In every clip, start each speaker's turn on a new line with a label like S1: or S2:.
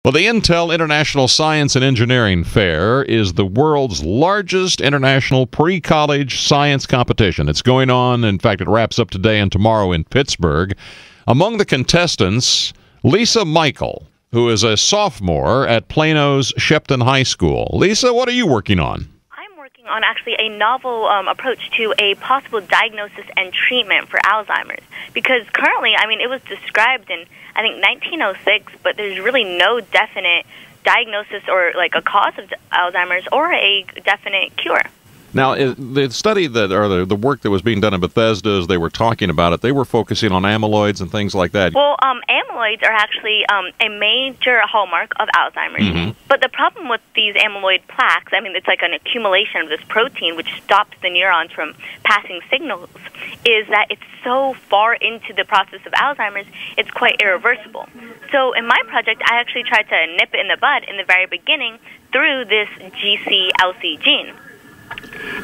S1: Well, the Intel International Science and Engineering Fair is the world's largest international pre-college science competition. It's going on, in fact, it wraps up today and tomorrow in Pittsburgh. Among the contestants, Lisa Michael, who is a sophomore at Plano's Shepton High School. Lisa, what are you working on?
S2: I'm working on actually a novel approach to a possible diagnosis and treatment for Alzheimer's. Because currently, it was described in, I think, 1906, but there's really no definite diagnosis or like a cause of Alzheimer's or a definite cure.
S1: Now, the study or the work that was being done in Bethesda, as they were talking about it, they were focusing on amyloids and things like that.
S2: Well, amyloids are actually a major hallmark of Alzheimer's.
S1: Mm-hmm.
S2: But the problem with these amyloid plaques, it's like an accumulation of this protein which stops the neurons from passing signals, is that it's so far into the process of Alzheimer's, it's quite irreversible. So in my project, I actually tried to nip it in the bud in the very beginning through this GCLC gene.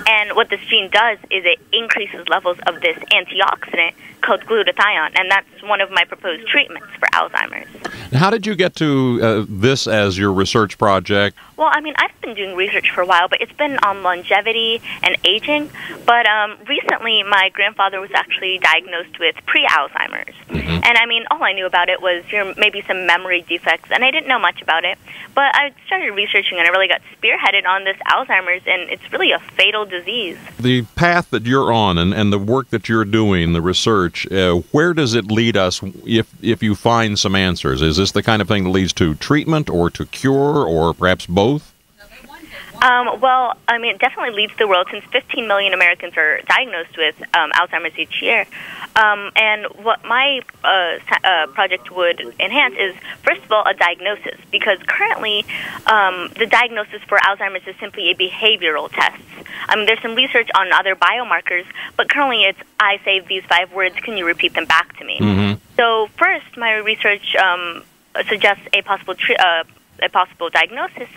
S2: And what this gene does is it increases levels of this antioxidant called glutathione, and that's one of my proposed treatments for Alzheimer's.
S1: How did you get to this as your research project?
S2: Well, I've been doing research for a while, but it's been on longevity and aging. But recently, my grandfather was actually diagnosed with pre-Alzheimer's. Mm-hmm. And, all I knew about it was maybe some memory defects, and I didn't know much about it. But I started researching, and I really got spearheaded on this Alzheimer's, and it's really a fatal disease.
S1: The path that you're on and the work that you're doing, the research, where does it lead us if you find some answers? Is this the kind of thing that leads to treatment or to cure or perhaps both?
S2: It definitely leads the world, since 15 million Americans are diagnosed with Alzheimer's each year. And what my project would enhance is, first of all, a diagnosis, because currently the diagnosis for Alzheimer's is simply a behavioral test. There's some research on other biomarkers, but currently it's, I say these 5 words, can you repeat them back to me? Mm-hmm. So first, my research suggests a possible diagnosis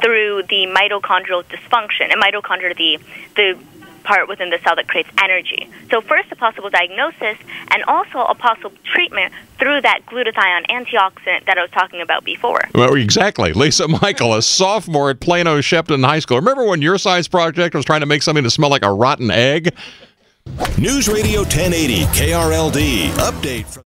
S2: through the mitochondrial dysfunction. And mitochondria are the part within the cell that creates energy. So first, a possible diagnosis, and also a possible treatment through that glutathione antioxidant that I was talking about before.
S1: Well, exactly. Lisa Michael, a sophomore at Plano's Shepton High School. Remember when your science project was trying to make something to smell like a rotten egg?
S3: News Radio 1080 KRLD. Update from